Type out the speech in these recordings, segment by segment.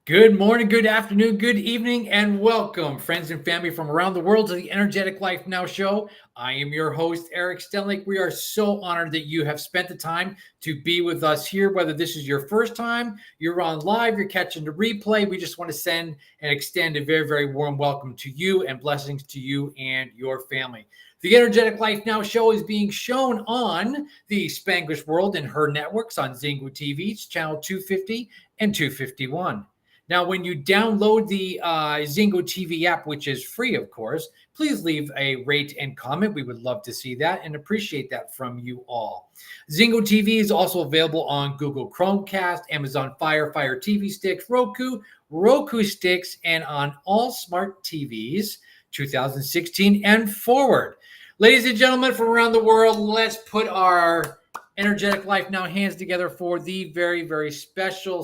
Good morning, good afternoon, good evening, and welcome, friends and family from around the world, to the Energetic Life Now show. I am your host, Eric Stenlake. We are so honored that you have spent the time to be with us here, whether this is your first time, you're on live, you're catching the replay. We just want to send and extend a very, very warm welcome to you and blessings to you and your family. The Energetic Life Now show is being shown on the Spanglish World and H.E.R networks on Zingu TV's channel 250 and 251. Now, when you download the Zingo TV app, which is free, of course, please leave a rate and comment. We would love to see that and appreciate that from you all. Zingo TV is also available on Google Chromecast, Amazon Fire TV sticks, Roku sticks, and on all smart TVs 2016 and forward. Ladies and gentlemen from around the world, let's put our Energetic Life Now hands together for the very, very special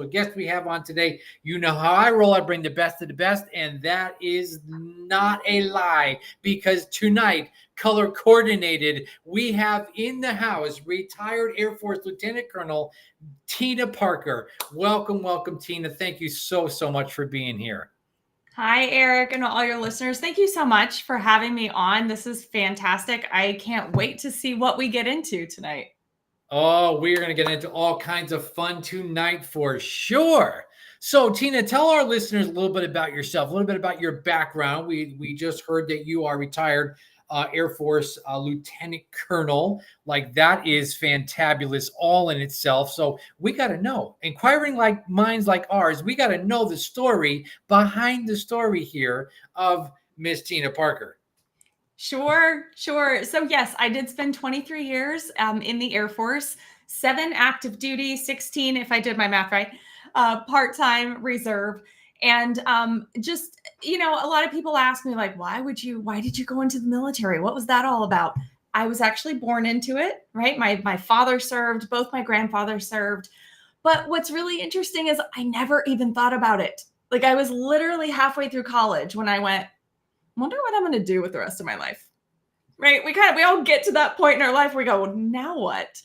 guest we have on today. You know how I roll. I bring the best of the best, and that is not a lie, because tonight, color coordinated, we have in the house retired Air Force Lieutenant Colonel Tina Parker. Welcome, Tina. Thank you so much for being here. Hi, Eric, and all your listeners. Thank you so much for having me on. This is fantastic. I can't wait to see what we get into tonight. Oh, we're going to get into all kinds of fun tonight for sure. So, Tina, tell our listeners a little bit about yourself, a little bit about your background. We just heard that you are retired Air Force Lieutenant Colonel. Like, that is fantabulous all in itself. So we got to know, inquiring like minds like ours, we got to know the story behind the story here of Miss Tina Parker. Sure. So yes, I did spend 23 years in the Air Force, 7 active duty, 16, if I did my math right, part-time reserve. And just, a lot of people ask me, like, why did you go into the military? What was that all about? I was actually born into it, right? My father served, both my grandfathers served. But what's really interesting is I never even thought about it. Like, I was literally halfway through college when I went, wonder what I'm going to do with the rest of my life. Right? We all get to that point in our life where we go, well, now what?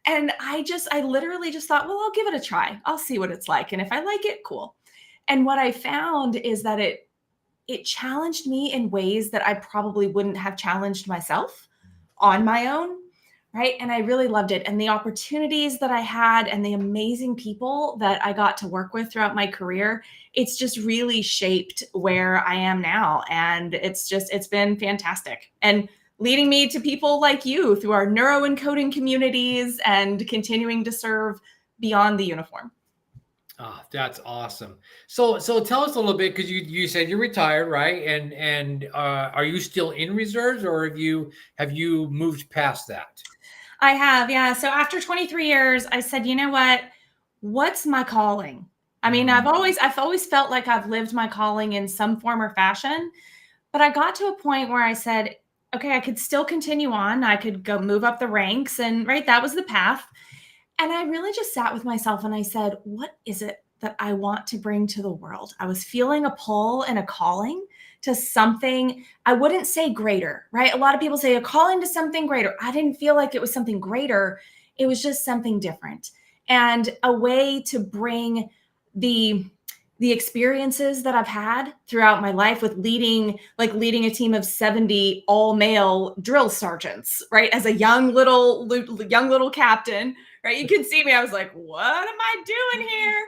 And I literally just thought, well, I'll give it a try. I'll see what it's like. And if I like it, cool. And what I found is that it challenged me in ways that I probably wouldn't have challenged myself on my own. Right. And I really loved it. And the opportunities that I had and the amazing people that I got to work with throughout my career, it's just really shaped where I am now. And it's been fantastic. And leading me to people like you through our neuroencoding communities and continuing to serve beyond the uniform. Oh, that's awesome. So tell us a little bit, because you said you're retired, right? And are you still in reserves, or have you moved past that? I have, yeah. So after 23 years, I said, you know what? What's my calling? I mean, I've always felt like I've lived my calling in some form or fashion, but I got to a point where I said, okay, I could still continue on. I could go move up the ranks, and right, that was the path. And I really just sat with myself and I said, what is it that I want to bring to the world? I was feeling a pull and a calling to something, I wouldn't say greater, right? A lot of people say a calling to something greater. I didn't feel like it was something greater. It was just something different, and a way to bring the experiences that I've had throughout my life with leading a team of 70 all male drill sergeants, right? As a young little captain, right? You can see me. I was like, what am I doing here?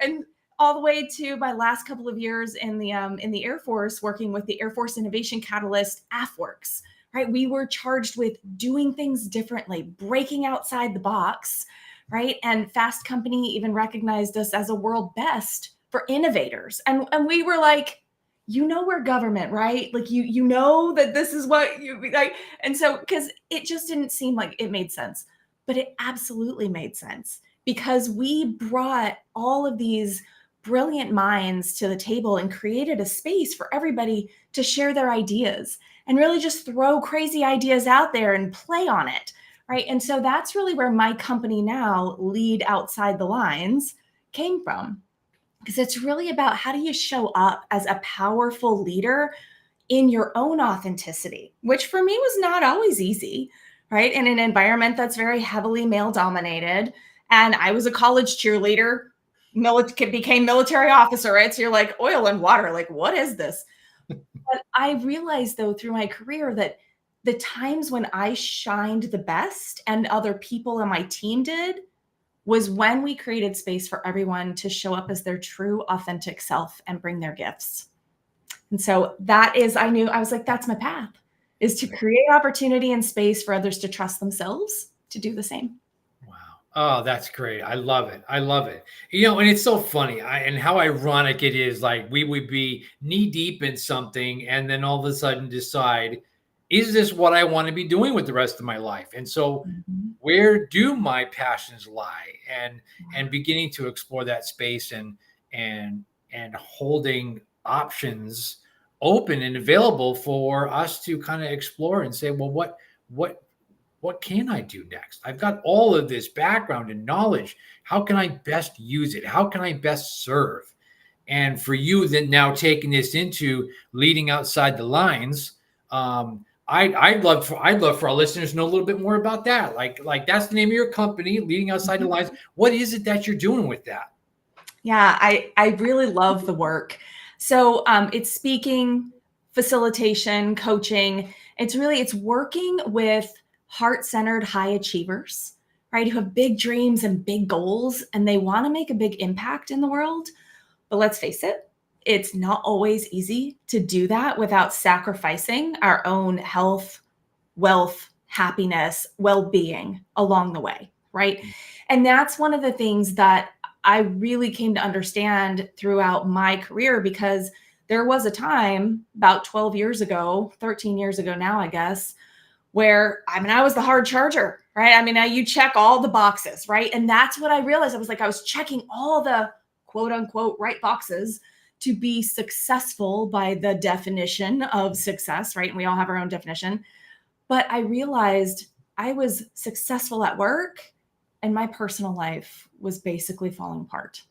And all the way to my last couple of years in the Air Force, working with the Air Force Innovation Catalyst AFWorks, right? We were charged with doing things differently, breaking outside the box, right? And Fast Company even recognized us as a world best for innovators. And we were like, we're government, right? Like, you know that this is what you like. And so, because it just didn't seem like it made sense, but it absolutely made sense, because we brought all of these brilliant minds to the table and created a space for everybody to share their ideas and really just throw crazy ideas out there and play on it, right? And so that's really where my company now, Lead Outside the Lines, came from. Because it's really about, how do you show up as a powerful leader in your own authenticity, which for me was not always easy, right? In an environment that's very heavily male dominated. And I was a college cheerleader, became military officer, right? So you're like oil and water, like what is this? But I realized though through my career that the times when I shined the best and other people on my team did was when we created space for everyone to show up as their true authentic self and bring their gifts. And so that is, I knew, I was like, that's my path, is to create opportunity and space for others to trust themselves to do the same. Wow. Oh, that's great. I love it. I love it. And it's so funny and how ironic it is. Like we would be knee deep in something and then all of a sudden decide, is this what I want to be doing with the rest of my life? And so Mm-hmm. where do my passions lie? And beginning to explore that space and holding options open and available for us to kind of explore and say, well, what what can I do next? I've got all of this background and knowledge. How can I best use it? How can I best serve? And for you, then now taking this into leading outside the lines, I'd love for our listeners to know a little bit more about that. Like that's the name of your company, leading outside the lines. What is it that you're doing with that? Yeah, I really love the work. So it's speaking, facilitation, coaching. It's working with heart-centered high achievers, right? Who have big dreams and big goals, and they want to make a big impact in the world. But let's face it, it's not always easy to do that without sacrificing our own health, wealth, happiness, well-being along the way, right? And that's one of the things that I really came to understand throughout my career, because there was a time about 12 years ago, 13 years ago now, I guess, where I was the hard charger, right? Now you check all the boxes, right? And that's what I realized. I was checking all the quote unquote right boxes to be successful by the definition of success, right? And we all have our own definition. But I realized I was successful at work and my personal life was basically falling apart.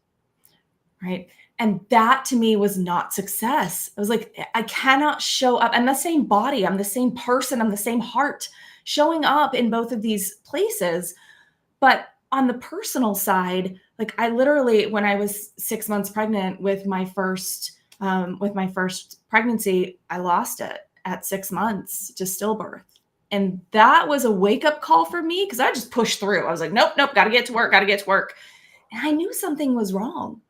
Right. And that to me was not success. I was like, I cannot show up. I'm the same body. I'm the same person. I'm the same heart showing up in both of these places. But on the personal side, like I literally, when I was 6 months pregnant with my first pregnancy, I lost it at 6 months to stillbirth. And that was a wake up call for me because I just pushed through. I was like, nope, got to get to work, got to get to work. And I knew something was wrong,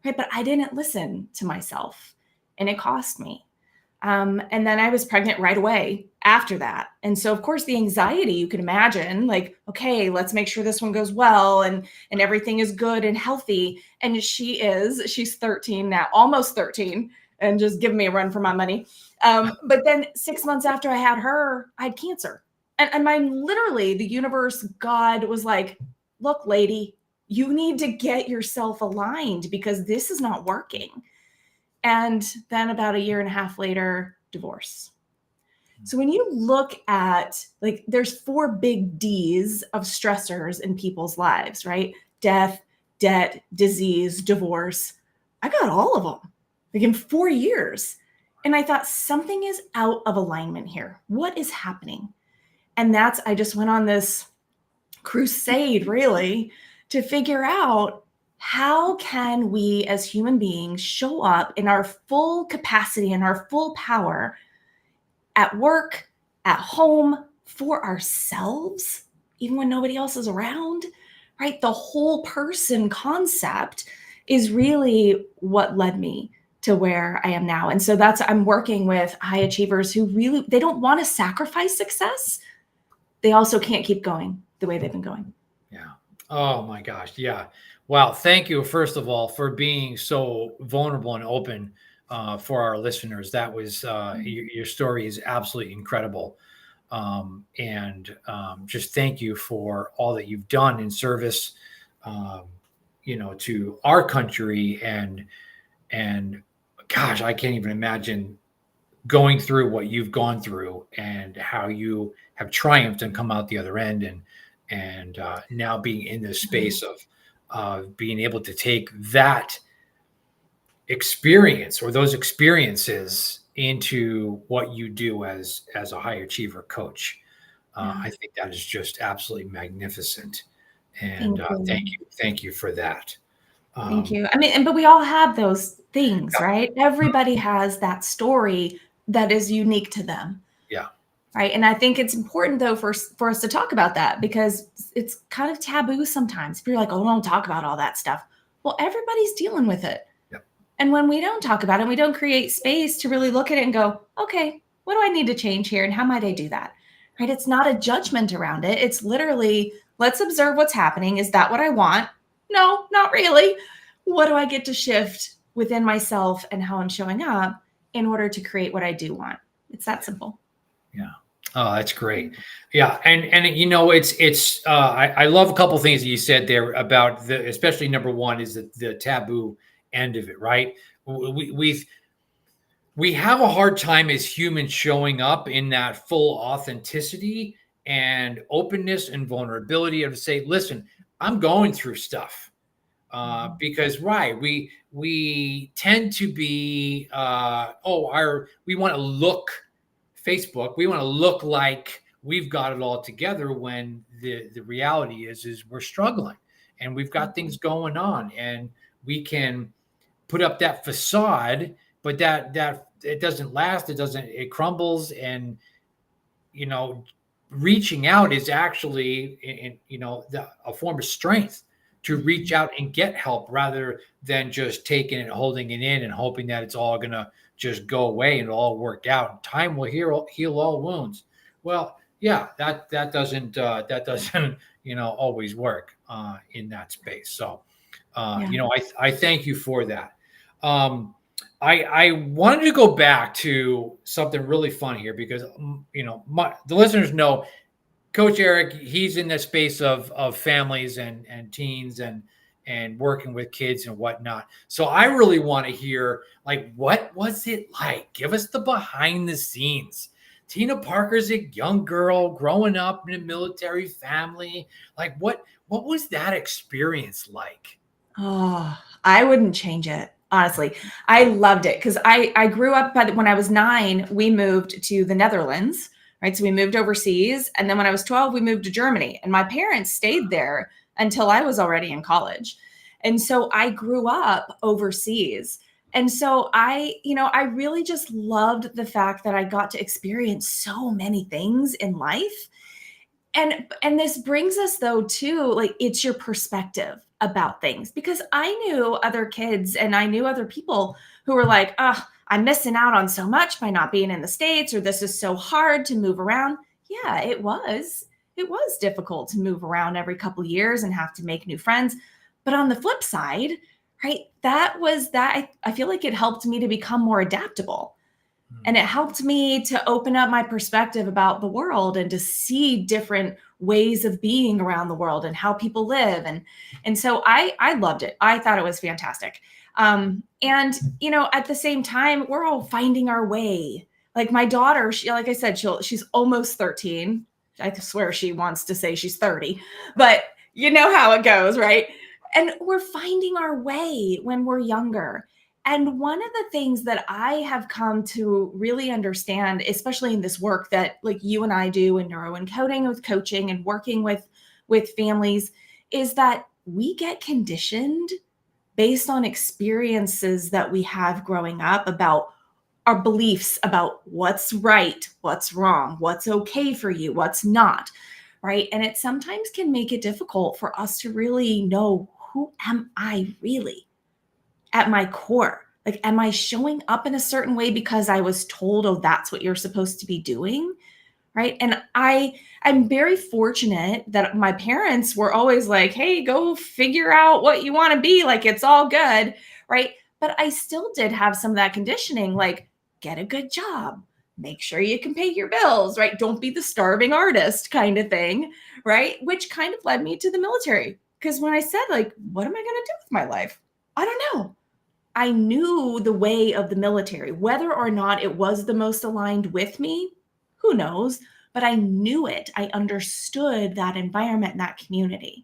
right? But I didn't listen to myself and it cost me. And then I was pregnant right away after that. And so, of course, the anxiety you can imagine, like, okay, let's make sure this one goes well and everything is good and healthy. And she's 13 now, almost 13, and just giving me a run for my money. But then 6 months after I had her, I had cancer. And literally the universe, God was like, look, lady, you need to get yourself aligned because this is not working. And then about a year and a half later, divorce. So when you look at, like, there's 4 big D's of stressors in people's lives, right? Death, debt, disease, divorce. I got all of them, like in 4 years. And I thought something is out of alignment here. What is happening? And I just went on this crusade really to figure out, how can we as human beings show up in our full capacity and our full power at work, at home, for ourselves, even when nobody else is around, right? The whole person concept is really what led me to where I am now. And so I'm working with high achievers who really, they don't want to sacrifice success. They also can't keep going the way they've been going. Yeah. Oh my gosh. Yeah. Wow. Thank you, first of all, for being so vulnerable and open for our listeners. That was your story is absolutely incredible. And just thank you for all that you've done in service, to our country. And gosh, I can't even imagine going through what you've gone through and how you have triumphed and come out the other end. And now being in this space of being able to take that experience or those experiences into what you do as a high achiever coach. I think that is just absolutely magnificent. And thank you for that. Thank Um, you. I mean, but we all have those things, yeah, right? Everybody has that story that is unique to them. yeah, Right. And I think it's important though for us to talk about that because it's kind of taboo sometimes. If you're like, oh, don't talk about all that stuff. Well, everybody's dealing with it. yeah, And when we don't talk about it, we don't create space to really look at it and go, okay, what do I need to change here? And how might I do that? Right. It's not a judgment around it. It's literally, let's observe what's happening. Is that what I want? No, not really. What do I get to shift within myself and how I'm showing up in order to create what I do want? It's that simple. yeah. Oh, that's great. Yeah, and I love a couple things that you said there about the, especially number one is the taboo end of it, right? We have a hard time as humans showing up in that full authenticity and openness and vulnerability of to say, listen, I'm going through stuff. Because right, we tend to be we want to look Facebook, we want to look like we've got it all together when the reality is we're struggling and we've got things going on and we can put up that facade, but that it doesn't last, it crumbles. And you know, reaching out is actually, a form of strength to reach out and get help rather than just taking it, holding it in, and hoping that it's all going to just go away and all work out. Time will heal all wounds. Well, yeah, that doesn't always work in that space. So, Yeah. I thank you for that. Um, I wanted to go back to something really fun here because the listeners know Coach Eric. He's in the space of families and teens and working with kids and whatnot. So I really want to hear, like, what was it like? Give us the behind the scenes. Tina Parker's a young girl growing up in a military family. Like, what was that experience like? Oh, I wouldn't change it. Honestly, I loved it because I grew up. But when I was 9, we moved to the Netherlands, right? So we moved overseas, and then when I was 12, we moved to Germany, and my parents stayed there until I was already in college, and so I grew up overseas. And so I really just loved the fact that I got to experience so many things in life. And this brings us though to, like, it's your perspective about things, because I knew other kids and I knew other people who were like, oh, I'm missing out on so much by not being in the States, or this is so hard to move around. Yeah, it was difficult to move around every couple of years and have to make new friends. But on the flip side, right, I feel like it helped me to become more adaptable, and it helped me to open up my perspective about the world and to see different ways of being around the world and how people live. And so I loved it. I thought it was fantastic. And at the same time, we're all finding our way. Like my daughter, like I said, she's almost 13. I swear she wants to say she's 30, but you know how it goes, right? And we're finding our way when we're younger. And one of the things that I have come to really understand, especially in this work that like you and I do in neuroencoding with coaching and working with families, is that we get conditioned based on experiences that we have growing up about our beliefs about what's right, what's wrong, what's okay for you, what's not, right? And it sometimes can make it difficult for us to really know, who am I really at my core? Like, am I showing up in a certain way because I was told, oh, that's what you're supposed to be doing? Right. And I'm very fortunate that my parents were always like, hey, go figure out what you want to be. Like, it's all good. Right. But I still did have some of that conditioning, like, get a good job, make sure you can pay your bills, right? Don't be the starving artist kind of thing. Right. Which kind of led me to the military. Because when I said, like, what am I going to do with my life? I don't know. I knew the way of the military. Whether or not it was the most aligned with me, who knows? But I knew it. I understood that environment and that community,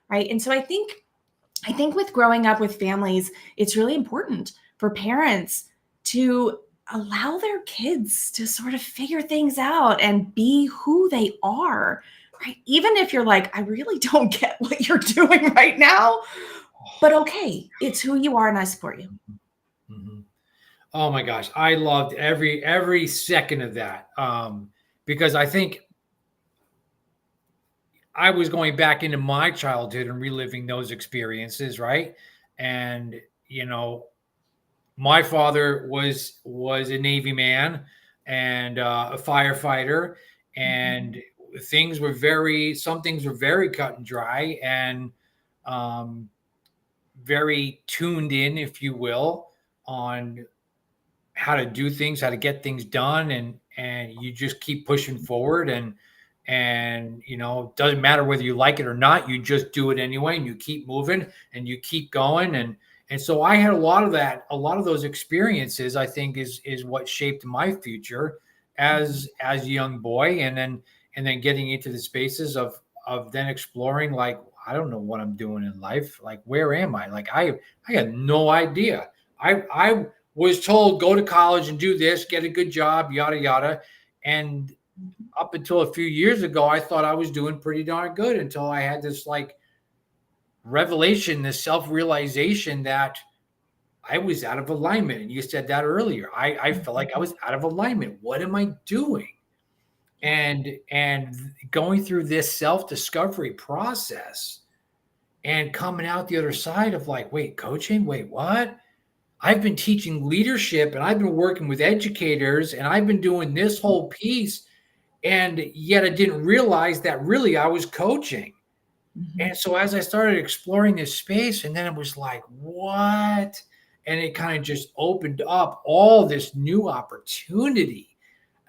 right? And so I think with growing up with families, it's really important for parents to allow their kids to sort of figure things out and be who they are, right? Even if you're like, I really don't get what you're doing right now. but okay, it's who you are and I support you. Mm-hmm. Oh my gosh, I loved every second of that, because I think I was going back into my childhood and reliving those experiences, right? And you know, my father was a Navy man and a firefighter, and some things were very cut and dry and um, very tuned in, if you will, on how to do things, how to get things done, and you just keep pushing forward and it doesn't matter whether you like it or not, you just do it anyway and you keep moving and you keep going and so I had a lot of those experiences I think is what shaped my future as a young boy and then getting into the spaces of then exploring like I don't know what I'm doing in life, like where am I, like I had no idea. I was told go to college and do this, get a good job, yada yada. And up until a few years ago, I thought I was doing pretty darn good until I had this like revelation, this self-realization that I was out of alignment. And you said that earlier. I felt like I was out of alignment. What am I doing? And going through this self-discovery process and coming out the other side of like, wait, coaching, wait, what? I've been teaching leadership and I've been working with educators and I've been doing this whole piece. And yet I didn't realize that really I was coaching. Mm-hmm. And so as I started exploring this space, and then it was like, what? And it kind of just opened up all this new opportunity.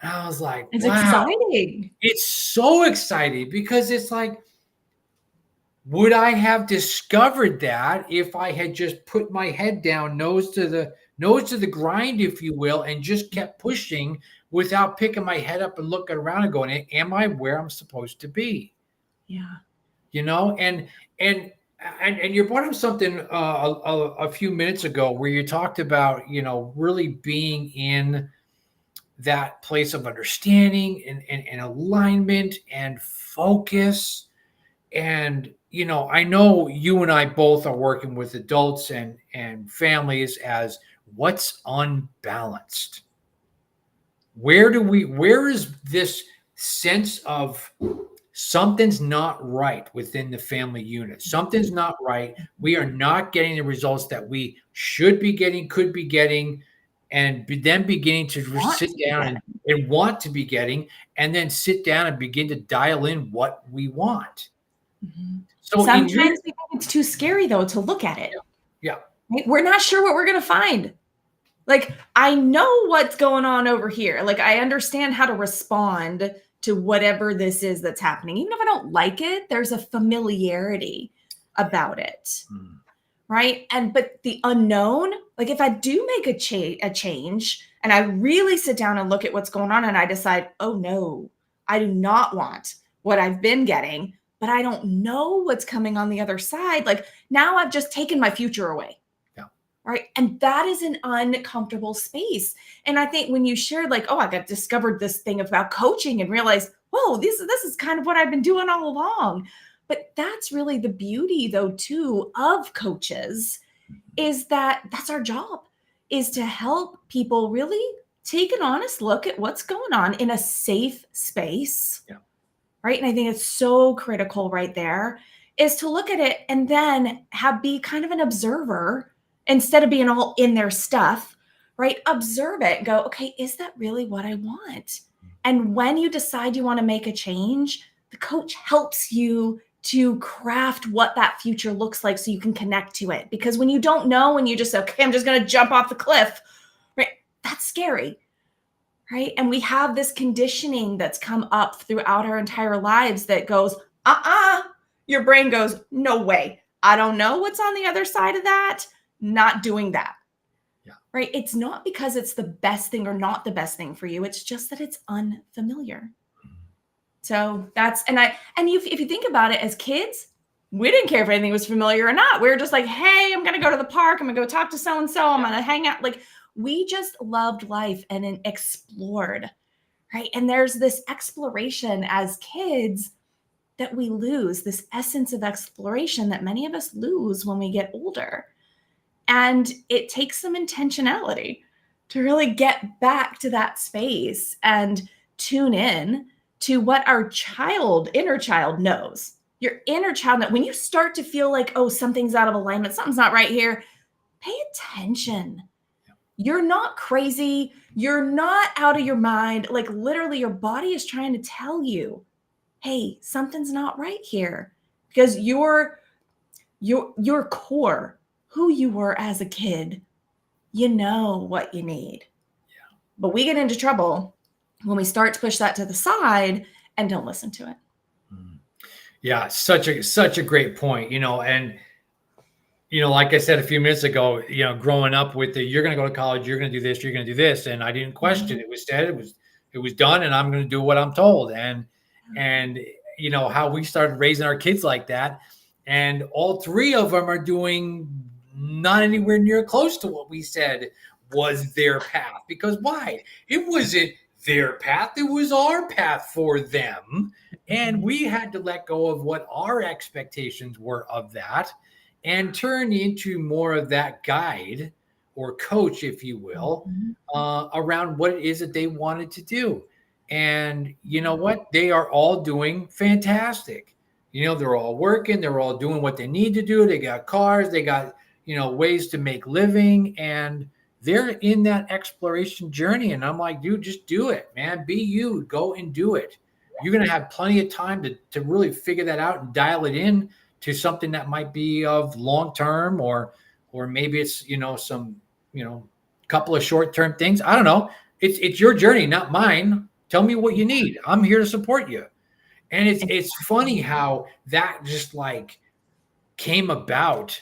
And I was like, It's wow, exciting. it's so exciting because it's like, would I have discovered that if I had just put my head down, nose to the grind, if you will, and just kept pushing without picking my head up and looking around and going, am I where I'm supposed to be? Yeah. You know, and you brought up something a few minutes ago where you talked about, really being in that place of understanding and alignment and focus. And I know you and I both are working with adults and families as what's unbalanced. Where is this sense of something's not right within the family unit? Something's not right. We are not getting the results that we should be getting, could be getting, and then beginning to Want sit to be down getting. and want to be getting, and then sit down and begin to dial in what we want. Mm-hmm. So in your Sometimes we think it's too scary though to look at it. yeah, Right? We're not sure what we're going to find. Like, I know what's going on over here. Like, I understand how to respond to whatever this is that's happening. Even if I don't like it, there's a familiarity about it. mm, Right. But the unknown, like if I do make a change and I really sit down and look at what's going on and I decide, oh no, I do not want what I've been getting, but I don't know what's coming on the other side. Like now I've just taken my future away. yeah, Right. And that is an uncomfortable space. And I think when you shared, like, oh, I got discovered this thing about coaching and realized, whoa, this is kind of what I've been doing all along. But that's really the beauty, though, too, of coaches is that that's our job, is to help people really take an honest look at what's going on in a safe space. yeah, Right. And I think it's so critical right there is to look at it and then be kind of an observer instead of being all in their stuff, right? Observe it, go, okay, is that really what I want? And when you decide you want to make a change, the coach helps you to craft what that future looks like so you can connect to it. Because when you don't know and you just, okay, I'm just going to jump off the cliff, right? That's scary. Right. And we have this conditioning that's come up throughout our entire lives that goes, your brain goes, no way. I don't know what's on the other side of that. Not doing that. yeah. Right. It's not because it's the best thing or not the best thing for you. It's just that it's unfamiliar. So if you think about it as kids, we didn't care if anything was familiar or not. We were just like, hey, I'm going to go to the park. I'm going to go talk to so-and-so. I'm going to hang out. Like we just loved life and explored. Right. And there's this exploration as kids that we lose, this essence of exploration that many of us lose when we get older. And it takes some intentionality to really get back to that space and tune in to what our inner child knows. Your inner child, that when you start to feel like, oh, something's out of alignment, something's not right here, pay attention. You're not crazy. You're not out of your mind. Like literally, your body is trying to tell you, hey, something's not right here, because your core, who you were as a kid, you know what you need. Yeah. But we get into trouble when we start to push that to the side and don't listen to it. Yeah, such a great point, and like I said a few minutes ago, growing up with you're going to go to college, you're going to do this, you're going to do this, and I didn't question it. Was said, it was done, and I'm going to do what I'm told. And how we started raising our kids like that, and all three of them are doing not anywhere near close to what we said was their path. Because why? It wasn't their path, it was our path for them, and we had to let go of what our expectations were of that and turn into more of that guide or coach, if you will, around what it is that they wanted to do. And you know what? They are all doing fantastic. They're all working, they're all doing what they need to do. They got cars, they got, ways to make living, and they're in that exploration journey. And I'm like, dude, just do it, man. Be you, go and do it. You're going to have plenty of time to really figure that out and dial it in to something that might be of long term, or maybe it's some couple of short term things. I don't know. It's your journey, not mine. Tell me what you need. I'm here to support you. And it's funny how that just like came about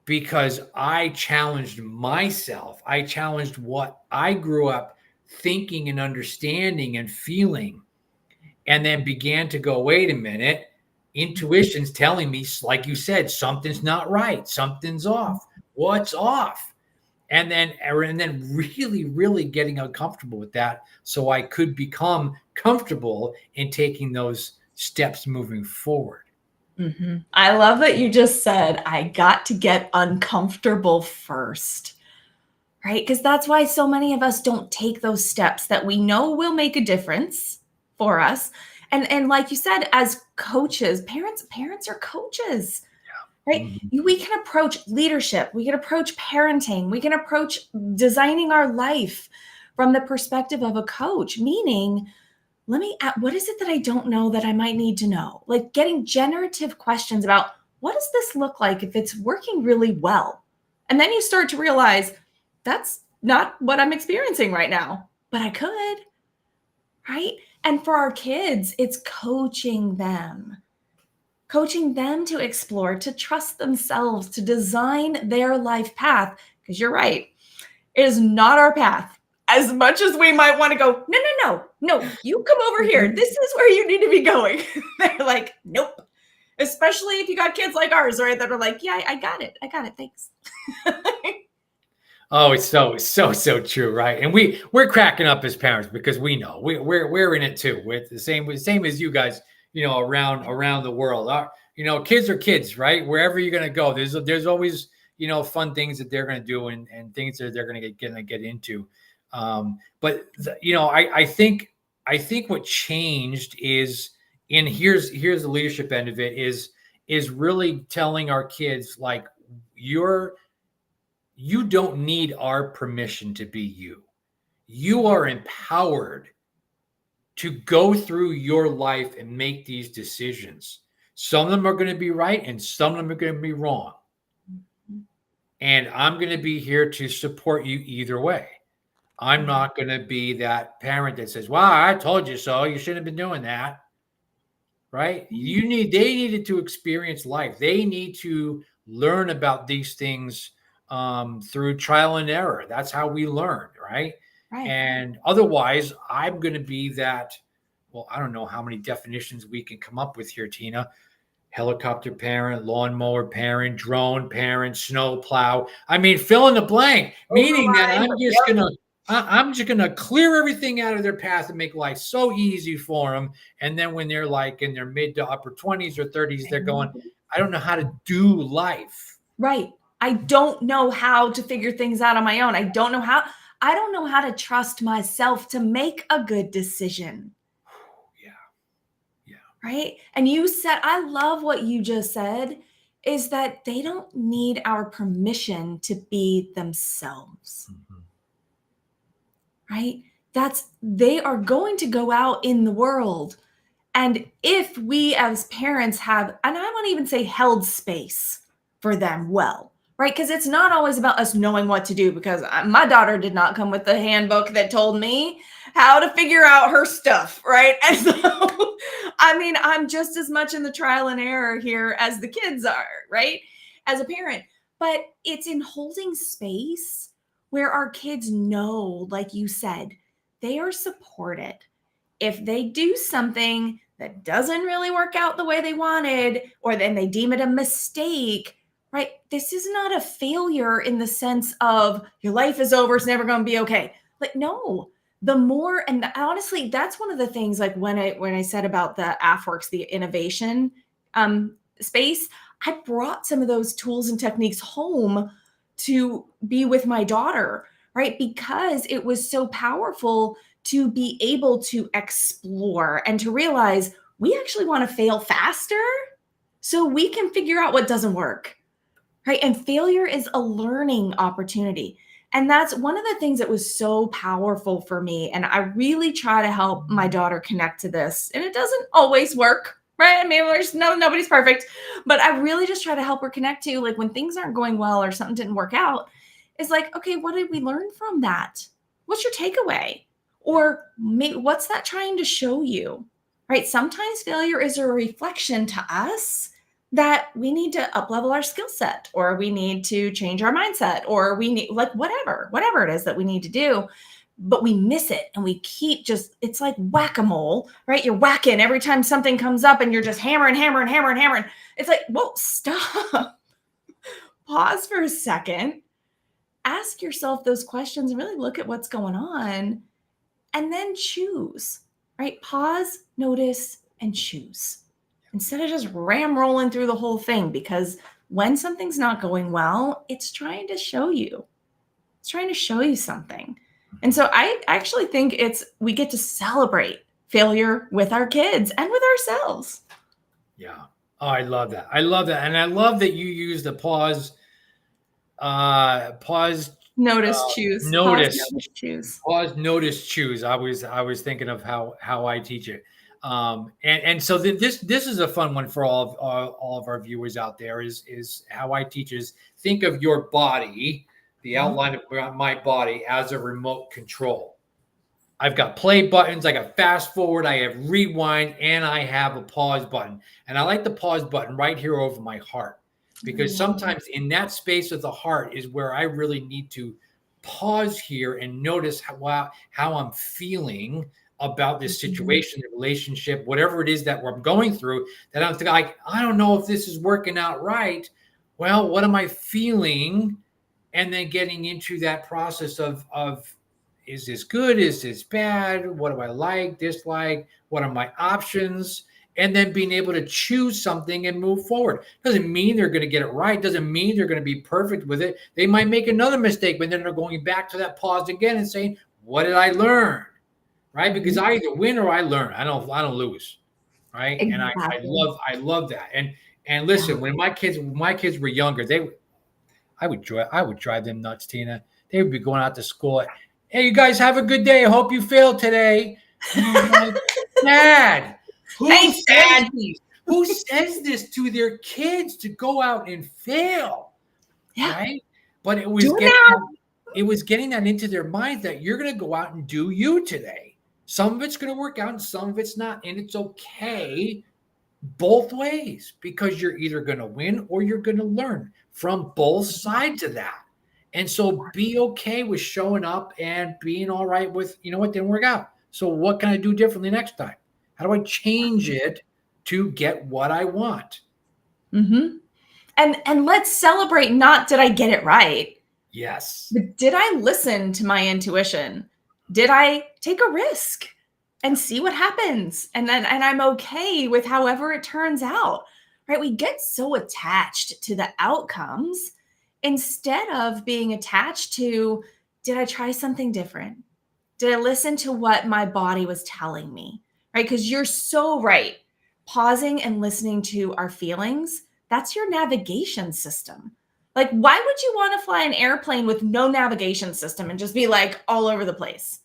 because I challenged myself. I challenged what I grew up thinking and understanding and feeling, and then began to go, wait a minute. Intuition's telling me, like you said, something's not right. Something's off. What's off? And then really, really getting uncomfortable with that so I could become comfortable in taking those steps moving forward. Mm-hmm. I love that you just said, I got to get uncomfortable first, right? Because that's why so many of us don't take those steps that we know will make a difference for us. And like you said, as coaches, parents are coaches, right? Mm-hmm. We can approach leadership. We can approach parenting. We can approach designing our life from the perspective of a coach, meaning, what is it that I don't know that I might need to know? Like getting generative questions about, what does this look like if it's working really well? And then you start to realize that's not what I'm experiencing right now, but I could, right? And for our kids, it's coaching them to explore, to trust themselves, to design their life path. Because you're right, it is not our path. As much as we might want to go, no, you come over here. This is where you need to be going. They're like, nope. Especially if you got kids like ours, right? That are like, yeah, I got it. Thanks. Oh, it's so true, right? And we're cracking up as parents because we know we're in it too. With the same as you guys, around the world. Our, kids are kids, right? Wherever you're gonna go, there's always fun things that they're gonna do and things that they're gonna get into. But I think what changed is, and here's the leadership end of it is really telling our kids, like, you don't need our permission to be you. You are empowered to go through your life and make these decisions. Some of them are going to be right and some of them are going to be wrong. And I'm going to be here to support you either way. I'm not going to be that parent that says, well, I told you so. You shouldn't have been doing that. Right? They needed to experience life. They need to learn about these things through trial and error. That's how we learn, right? And otherwise, I'm going to be that. Well, I don't know how many definitions we can come up with here, Tina. Helicopter parent, lawnmower parent, drone parent, snow plow. I mean, fill in the blank. Meaning that I'm just going to clear everything out of their path and make life so easy for them. And then when they're like in their mid to upper 20s or 30s, they're going, I don't know how to do life. Right. I don't know how to figure things out on my own. I don't know how to trust myself to make a good decision. Yeah. Yeah. Right. And you said, I love what you just said, is that they don't need our permission to be themselves. Mm-hmm. Right. They are going to go out in the world. And if we as parents have, and I won't even say held space for them well, right? Because it's not always about us knowing what to do, because my daughter did not come with the handbook that told me how to figure out her stuff, right? And so, I mean, I'm just as much in the trial and error here as the kids are, right? As a parent. But it's in holding space where our kids know, like you said, they are supported. If they do something that doesn't really work out the way they wanted, or then they deem it a mistake, right? This is not a failure in the sense of your life is over, it's never going to be okay. Like, no, the more, and honestly, that's one of the things, like when I said about the AFWorks, the innovation space, I brought some of those tools and techniques home to be with my daughter, right? Because it was so powerful to be able to explore and to realize we actually want to fail faster so we can figure out what doesn't work, right? And failure is a learning opportunity. And that's one of the things that was so powerful for me. And I really try to help my daughter connect to this. And it doesn't always work, right? I mean, nobody's perfect, but I really just try to help her connect to, like, when things aren't going well or something didn't work out, it's like, okay, what did we learn from that? What's your takeaway? Or what's that trying to show you, right? Sometimes failure is a reflection to us that we need to up-level our skill set, or we need to change our mindset, or we need, like, whatever it is that we need to do, but we miss it. And we keep it's like whack-a-mole, right? You're whacking every time something comes up and you're just hammering. It's like, whoa, stop. Pause for a second. Ask yourself those questions and really look at what's going on. And then choose, right? Pause, notice, and choose instead of just rolling through the whole thing. Because when something's not going well, it's trying to show you. It's trying to show you something. And so I actually think we get to celebrate failure with our kids and with ourselves. Yeah. Oh, I love that. And I love that you use the pause, notice, choose. notice, pause, notice, choose. Pause, notice, choose. I was thinking of how I teach it. And so this is a fun one for all of our viewers out there, is how I teach is think of your body, the outline of my body, as a remote control. I've got play buttons, I got fast forward, I have rewind, and I have a pause button. And I like the pause button right here over my heart, because sometimes in that space of the heart is where I really need to pause here and notice how I'm feeling about this situation, the relationship, whatever it is that we're going through, that I'm like, I don't know if this is working out right. Well, what am I feeling? And then getting into that process of is this good? Is this bad? What do I like, dislike? What are my options? And then being able to choose something and move forward. Doesn't mean they're going to get it right. Doesn't mean they're going to be perfect with it. They might make another mistake, but then they're going back to that pause again and saying, what did I learn? Right? Because I either win or I learn. I don't lose. Right. Exactly. And I love that. And listen, when my kids were younger, I would drive them nuts, Tina. They would be going out to school. Hey, you guys have a good day. I hope you failed today. Like, Dad, Thanks, Dad. Who says this to their kids to go out and fail? Yeah. Right? But it was getting that into their minds that you're going to go out and do you today. Some of it's going to work out and some of it's not. And it's okay both ways, because you're either going to win or you're going to learn from both sides of that. And so be okay with showing up and being all right with, you know what, didn't work out. So what can I do differently next time? How do I change it to get what I want? And let's celebrate, not did I get it right, Yes. But did I listen to my intuition? Did I take a risk and see what happens? And I'm okay with however it turns out. Right? We get so attached to the outcomes instead of being attached to, did I try something different? Did I listen to what my body was telling me? Right? Because you're so right. Pausing and listening to our feelings, that's your navigation system. Like, why would you want to fly an airplane with no navigation system and just be like all over the place?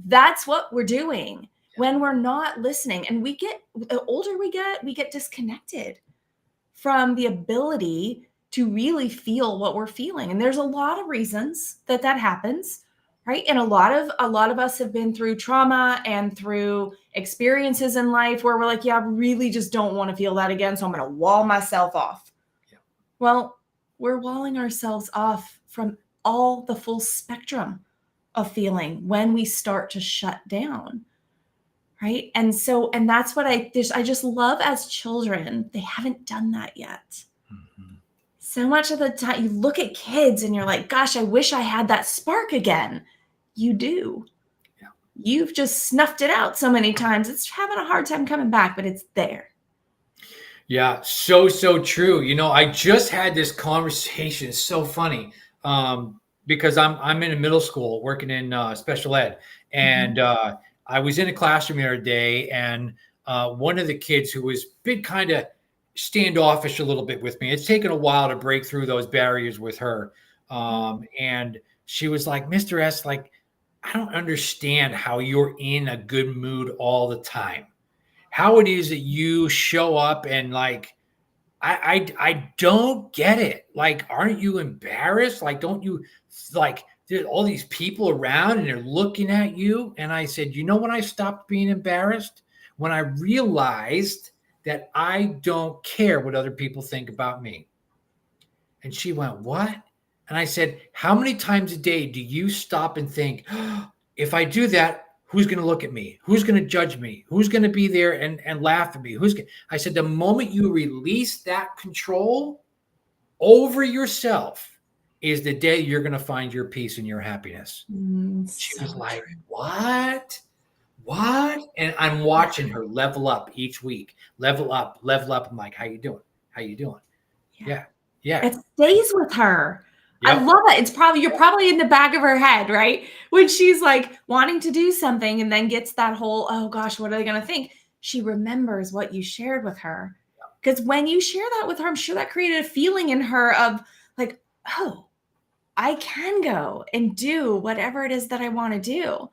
That's what we're doing when we're not listening. And the older we get disconnected from the ability to really feel what we're feeling. And there's a lot of reasons that happens, right? And a lot of us have been through trauma and through experiences in life where we're like, yeah, I really just don't want to feel that again, so I'm going to wall myself off. Yeah. Well, we're walling ourselves off from all the full spectrum of feeling when we start to shut down. Right. And that's what I just love as children. They haven't done that yet. Mm-hmm. So much of the time you look at kids and you're like, gosh, I wish I had that spark again. You do. Yeah. You've just snuffed it out so many times. It's having a hard time coming back, but it's there. Yeah, so true. I just had this conversation. It's so funny, because I'm in a middle school working in special ed, and I was in a classroom the other day, and one of the kids who was been kind of standoffish a little bit with me. It's taken a while to break through those barriers with her, and she was like, "Mr. S, like, I don't understand how you're in a good mood all the time. How it is that you show up and like I don't get it. Like, aren't you embarrassed? Like, don't you like there's all these people around and they're looking at you?" And I said, you know when I stopped being embarrassed? When I realized that I don't care what other people think about me. And she went, "What?" And I said, "How many times a day do you stop and think, oh, if I do that, who's going to look at me? Who's going to judge me? Who's going to be there and laugh at me? I said, the moment you release that control over yourself is the day you're going to find your peace and your happiness." She was like, True. "What? What?" And I'm watching her level up each week, level up, level up. I'm like, "How you doing? How you doing?" Yeah. Yeah. It stays with her. I Yep. love it. You're probably in the back of her head, right? When she's like wanting to do something and then gets that whole, oh gosh, what are they going to think? She remembers what you shared with her. Because when you share that with her, I'm sure that created a feeling in her of like, oh, I can go and do whatever it is that I want to do.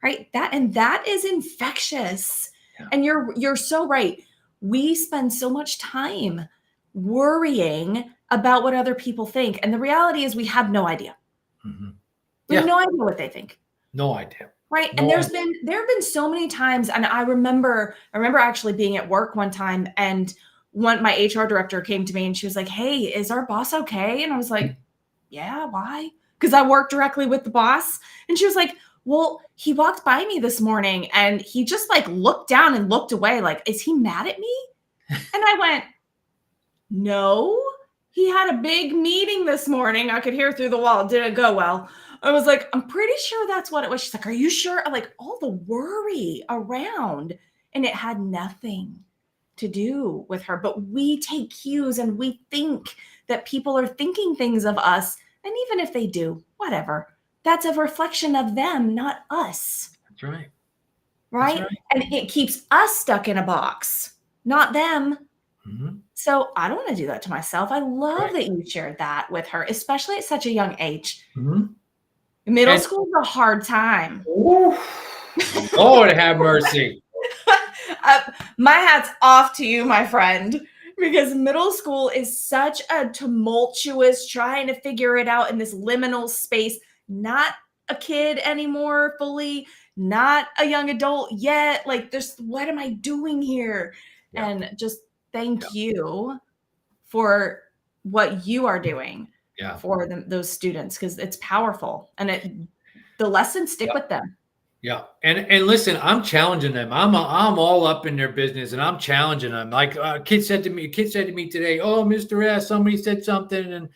Right? That is infectious. Yeah. And you're so right. We spend so much time worrying about what other people think. And the reality is we have no idea. Mm-hmm. We have no idea what they think. No idea. Right. No And there idea. have been so many times. And I remember actually being at work one time and my HR director came to me and she was like, "Hey, is our boss okay?" And I was like, "Yeah, why?" Because I work directly with the boss. And she was like, "Well, he walked by me this morning and he just like looked down and looked away. Like, is he mad at me?" And I went, "No, he had a big meeting this morning. I could hear through the wall. It didn't go well." I was like, "I'm pretty sure that's what it was." She's like, "Are you sure?" I'm like, all the worry around, and it had nothing to do with her. But we take cues and we think that people are thinking things of us. And even if they do, whatever, that's a reflection of them, not us. That's right. Right? That's right. And it keeps us stuck in a box, not them. Mm-hmm. So I don't want to do that to myself. I love Right. that you shared that with her, especially at such a young age. Mm-hmm. Middle And school is a hard time. ooh, Lord have mercy. My hat's off to you, my friend, because middle school is such a tumultuous trying to figure it out in this liminal space. Not a kid anymore fully, not a young adult yet. Like, this, what am I doing here? Yeah. And just thank you for what you are doing for those students, because it's powerful and the lessons stick with them. Yeah. And listen, I'm challenging them. I'm all up in their business and I'm challenging them. Like kid said to me today, "Oh, Mr. S, somebody said something and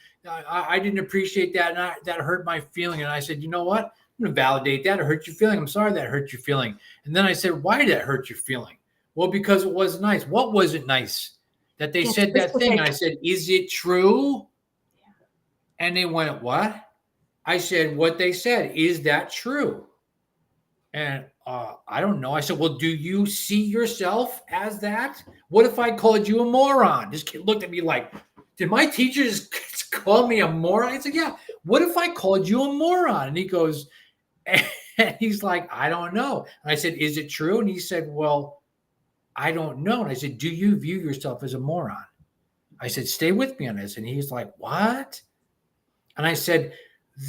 I didn't appreciate that. And that hurt my feeling. And I said, you know what? I'm going to validate that. It hurt your feeling. I'm sorry that hurt your feeling. And then I said, why did that hurt your feeling? Well, because it wasn't nice. What wasn't nice? That they Get said that thing. And specific. I said, is it true? And they went, what? I said, what they said, is that true? And I don't know. I said, well, do you see yourself as that? What if I called you a moron? This kid looked at me like, did my teacher just call me a moron? I said, yeah. What if I called you a moron? And he goes, and he's like, I don't know. And I said, is it true? And he said, well, I don't know. And I said, do you view yourself as a moron? I said, stay with me on this. And he's like, what? And I said,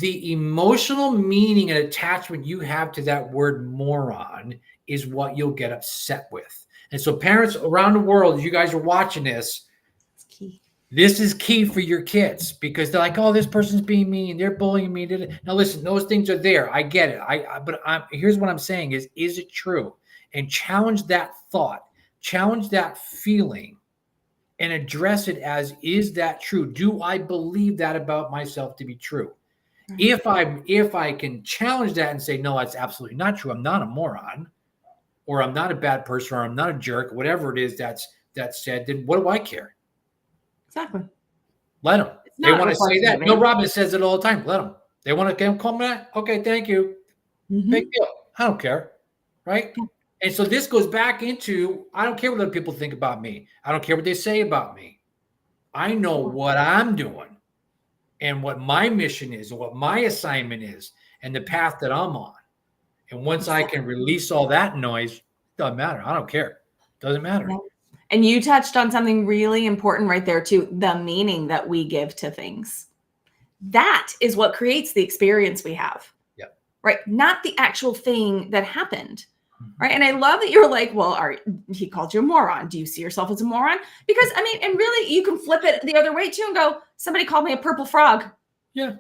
the emotional meaning and attachment you have to that word moron is what you'll get upset with. And so parents around the world, as you guys are watching this, It's key. this is key for your kids because they're like, oh, this person's being mean. They're bullying me. Now, listen, those things are there. I get it. But here's what I'm saying is it true? And challenge that thought, challenge that feeling, and address it as, is that true? Do I believe that about myself to be true? Right. If I can challenge that and say, no, that's absolutely not true. I'm not a moron, or I'm not a bad person, or I'm not a jerk, whatever it is that's said, then what do I care? Exactly. Let them. It's They not want to say reflective that. of No, me. Robin says it all the time. Let them. They want to call me that. Okay, thank you. Big Mhm. deal. I don't care. Right? And so this goes back into, I don't care what other people think about me. I don't care what they say about me. I know what I'm doing and what my mission is and what my assignment is and the path that I'm on. And once I can Exactly. release all that noise, it doesn't matter. I don't care. Doesn't matter. Yeah. And you touched on something really important right there too, the meaning that we give to things. That is what creates the experience we have. Yeah. Right? Not the actual thing that happened. Mhm. Right? And I love that you're like, well, he called you a moron. Do you see yourself as a moron? Because I mean, and really you can flip it the other way too and go, somebody called me a purple frog. Yeah.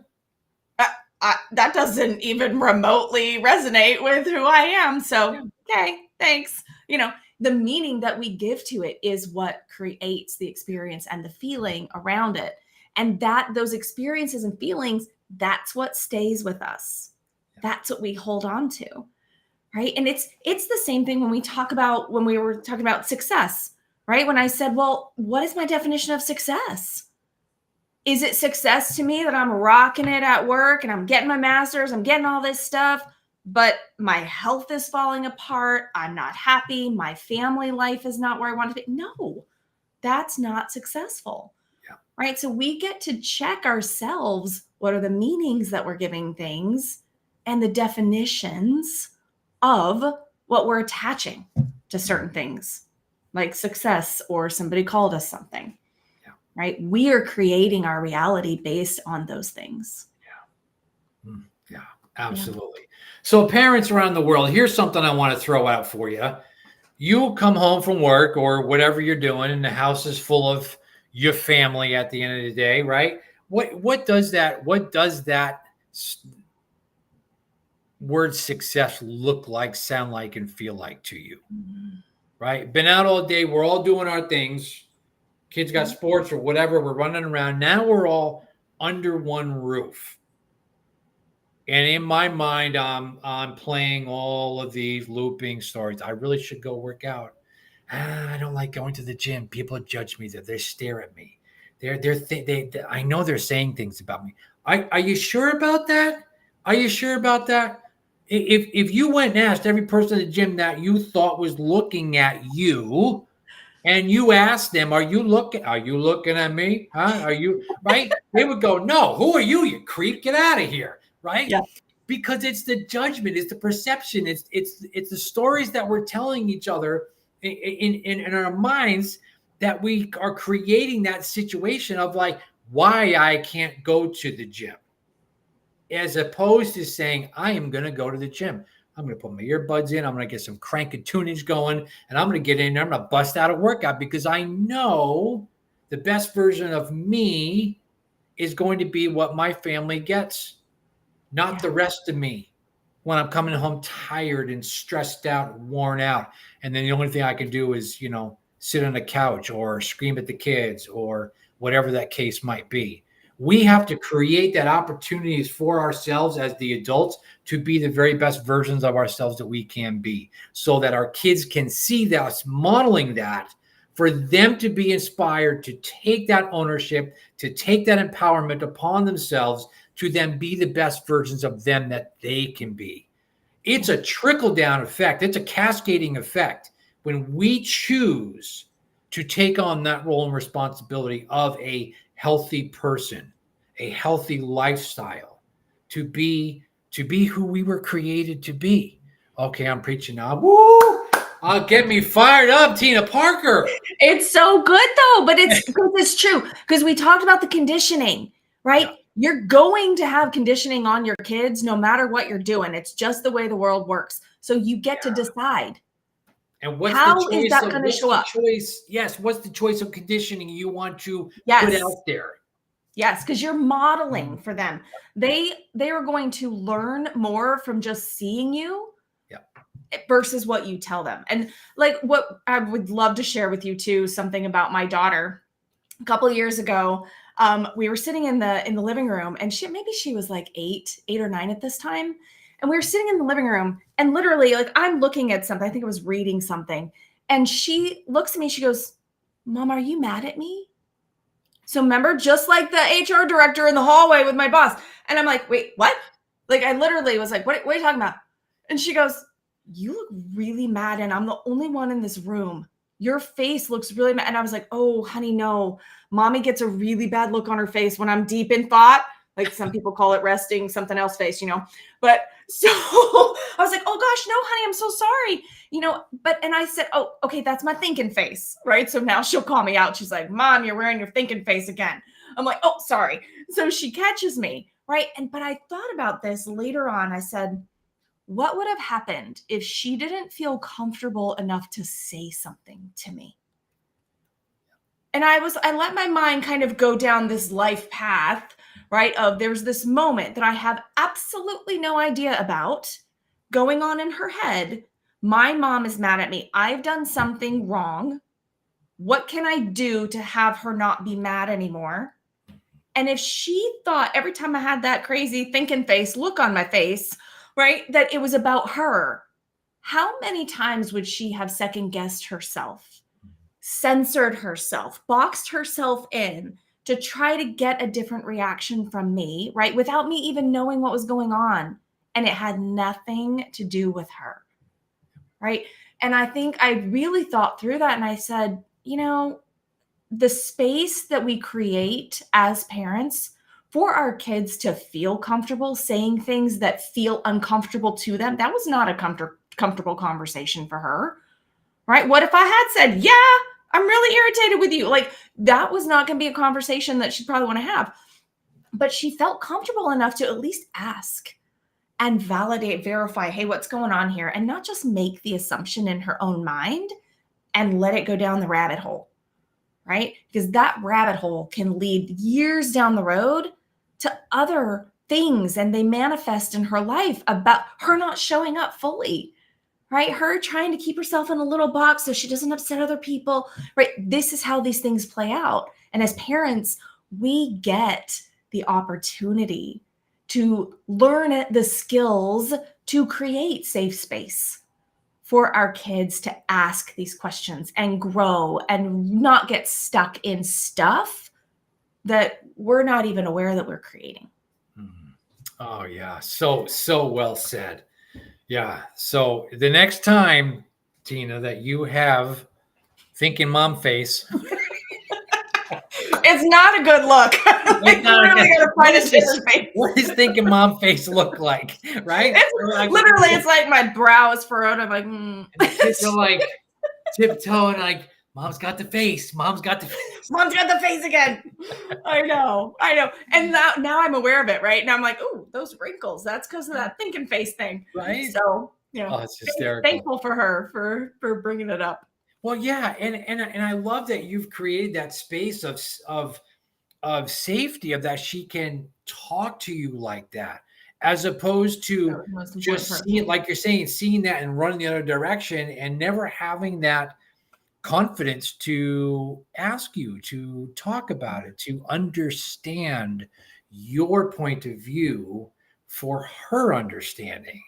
That doesn't even remotely resonate with who I am. Yeah. So, okay, thanks. The meaning that we give to it is what creates the experience and the feeling around it. And those experiences and feelings, that's what stays with us. That's what we hold on to. Right. And it's the same thing when we were talking about success, right? When I said, well, what is my definition of success? Is it success to me that I'm rocking it at work and I'm getting my master's, I'm getting all this stuff, but my health is falling apart, I'm not happy, my family life is not where I want to be? No, that's not successful. Yeah. Right? So we get to check ourselves. What are the meanings that we're giving things and the definitions of what we're attaching to certain things, like success or somebody called us something. Right? We are creating our reality based on those things. Yeah, absolutely. So parents around the world, here's something I want to throw out for you. You come home from work or whatever you're doing, and the house is full of your family at the end of the day, right? What does that word success look like, sound like, and feel like to you? Right? Been out all day, we're all doing our things. Kids got sports or whatever, we're running around. Now we're all under one roof. And in my mind, I'm playing all of these looping stories. I really should go work out. I don't like going to the gym. People judge me. They stare at me. I know they're saying things about me. Are you sure about that? Are you sure about that? If you went and asked every person in the gym that you thought was looking at you, and you asked them, Are you looking at me? Huh? Are you right? They would go, no, who are you? You creep, get out of here. Right? Yeah. Because it's the judgment, it's the perception, it's the stories that we're telling each other in our minds that we are creating that situation of like why I can't go to the gym, as opposed to saying I am going to go to the gym. I'm going to put my earbuds in. I'm going to get some crank and tunage going, and I'm going to get in there. I'm going to bust out a workout because I know the best version of me is going to be what my family gets, not the rest of me when I'm coming home tired and stressed out, worn out. And then the only thing I can do is, sit on the couch or scream at the kids or whatever that case might be. We have to create that opportunities for ourselves as the adults to be the very best versions of ourselves that we can be, so that our kids can see us modeling that, for them to be inspired to take that ownership, to take that empowerment upon themselves, to then be the best versions of them that they can be. It's a trickle down effect. It's a cascading effect when we choose to take on that role and responsibility of a healthy person, a healthy lifestyle, to be who we were created to be. Okay, I'm preaching now. Woo! Get me fired up, Tina Parker. It's so good though, but it's true, because we talked about the conditioning, right? Yeah. You're going to have conditioning on your kids no matter what you're doing. It's just the way the world works. So you get to decide. And what's how the choice is that of going to show up? Yes, what's the choice of conditioning you want to yes. put out there? Yes, because you're modeling for them. They are going to learn more from just seeing you versus what you tell them. And like, what I would love to share with you too, something about my daughter. A couple of years ago, we were sitting in the living room, and maybe she was like 8 or 9 at this time. And we were sitting in the living room, and literally, like, I'm looking at something. I think I was reading something. And she looks at me, she goes, "Mom, are you mad at me?" So remember, just like the HR director in the hallway with my boss. And I'm like, "Wait, what?" Like, I literally was like, what are you talking about? And she goes, "You look really mad, and I'm the only one in this room. Your face looks really mad." And I was like, "Oh, honey, no. Mommy gets a really bad look on her face when I'm deep in thought." Like, some people call it resting something else face, But so I was like, "Oh gosh, no, honey, I'm so sorry." And I said, "Oh, okay, that's my thinking face." Right. So now she'll call me out. She's like, "Mom, you're wearing your thinking face again." I'm like, "Oh, sorry." So she catches me. Right. But I thought about this later on. I said, what would have happened if she didn't feel comfortable enough to say something to me? And I let my mind kind of go down this life path, right? Of, there's this moment that I have absolutely no idea about going on in her head. My mom is mad at me. I've done something wrong. What can I do to have her not be mad anymore? And if she thought every time I had that crazy thinking face look on my face, right, that it was about her, how many times would she have second guessed herself, censored herself, boxed herself in to try to get a different reaction from me, right, without me even knowing what was going on? And it had nothing to do with her, right? And I think I really thought through that, and I said, the space that we create as parents for our kids to feel comfortable saying things that feel uncomfortable to them, that was not a comfortable conversation for her, right? What if I had said, "Yeah, I'm really irritated with you"? Like, that was not going to be a conversation that she'd probably want to have. But she felt comfortable enough to at least ask and validate, verify, hey, what's going on here? And not just make the assumption in her own mind and let it go down the rabbit hole. Right? Because that rabbit hole can lead years down the road to other things, and they manifest in her life about her not showing up fully, right? Her trying to keep herself in a little box so she doesn't upset other people, right? This is how these things play out. And as parents, we get the opportunity to learn the skills to create safe space for our kids to ask these questions and grow and not get stuck in stuff that we're not even aware that we're creating. Oh yeah. So well said. Yeah. So the next time, Tina, that you have thinking mom face, it's not a good look. Like, what does thinking mom face look like? Right? Literally, it's like my brow is furrowed. I'm like, And the kids are like tiptoeing, like, "Mom's got the face. Mom's got the face. Mom's got the face again." I know. And now I'm aware of it, right? Now I'm like, "Ooh, those wrinkles. That's because of that thinking face thing." Right? So, it's hysterical. Thankful for her for bringing it up. Well, yeah, and I love that you've created that space of safety, of that she can talk to you like that, as opposed to just seeing, like you're saying, seeing that and running the other direction and never having that confidence to ask you to talk about it, to understand your point of view for her understanding.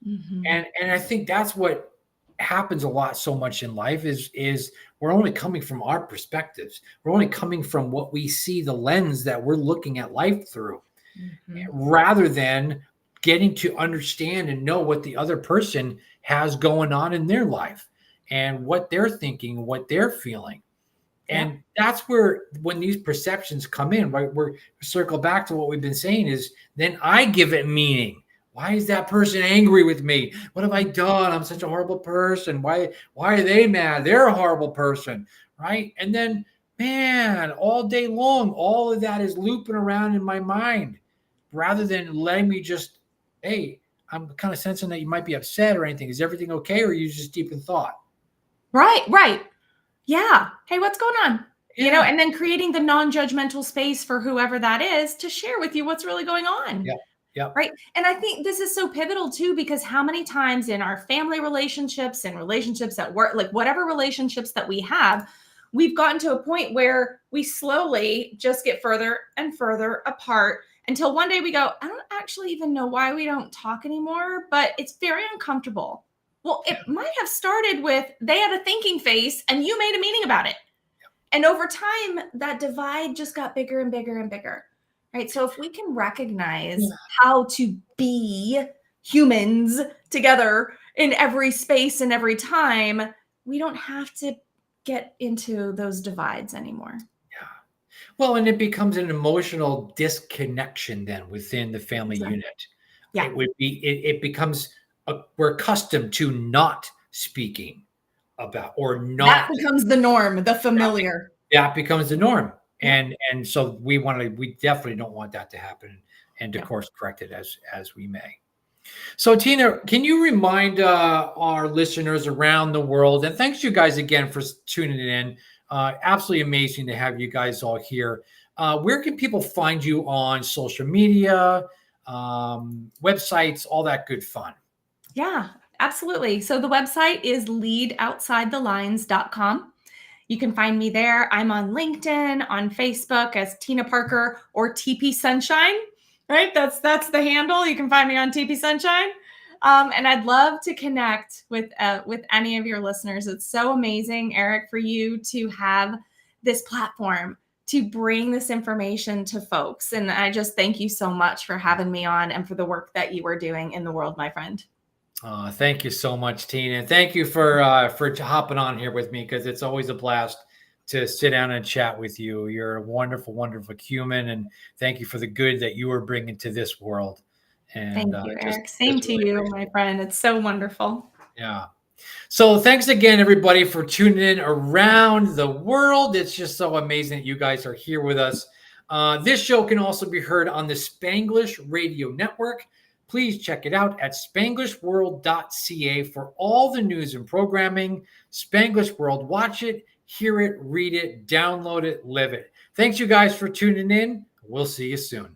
Mhm. And I think that's what happens a lot so much in life is we're only coming from our perspectives. We're only coming from what we see, the lens that we're looking at life through, Mhm. rather than getting to understand and know what the other person has going on in their life and what they're thinking, what they're feeling. Yep. And that's where, when these perceptions come in, right, we're circle back to what we've been saying is then I give it meaning. Why is that person angry with me? What have I done? I'm such a horrible person. Why are they mad? They're a horrible person, right? And then, man, all day long, all of that is looping around in my mind rather than letting me just, hey, I'm kind of sensing that you might be upset or anything. Is everything okay? Or are you just deep in thought? Right, right. Yeah. Hey, what's going on? Yeah. And then creating the non-judgmental space for whoever that is to share with you what's really going on. Yep. Yep. Right. And I think this is so pivotal too, because how many times in our family relationships and relationships at work, like whatever relationships that we have, we've gotten to a point where we slowly just get further and further apart until one day we go, I don't actually even know why we don't talk anymore, but it's very uncomfortable. Well, it might have started with they had a thinking face and you made a meaning about it. And over time, that divide just got bigger and bigger and bigger. Right. So if we can recognize how to be humans together in every space and every time, we don't have to get into those divides anymore. Yeah. Well, and it becomes an emotional disconnection then within the family Exactly. unit. Yeah. It becomes we're accustomed to not speaking about or That not becomes the norm, the familiar. that becomes the norm. Yep. And so we definitely don't want that to happen and to Yep. course correct it as we may. So, Tina, can you remind our listeners around the world, and thanks you guys again for tuning in. Absolutely amazing to have you guys all here. Where can people find you on social media, websites, all that good fun? Yeah, absolutely. So the website is leadoutsidethelines.com. You can find me there. I'm on LinkedIn, on Facebook as Tina Parker or TP Sunshine. Right? That's the handle. You can find me on TP Sunshine. And I'd love to connect with any of your listeners. It's so amazing, Eric, for you to have this platform to bring this information to folks. And I just thank you so much for having me on and for the work that you are doing in the world, my friend. Thank you so much, Tina. Thank you for hopping on here with me because it's always a blast to sit down and chat with you. You're a wonderful, wonderful human, and thank you for the good that you are bringing to this world. And Thank you, just Eric. Same to really you, appreciate my friend. It's so wonderful. it. Yeah. So thanks again, everybody, for tuning in around the world. It's just so amazing that you guys are here with us. This show can also be heard on the Spanglish Radio Network. Please check it out at spanglishworld.ca for all the news and programming. Spanglish World, watch it, hear it, read it, download it, live it. Thanks, you guys, for tuning in. We'll see you soon.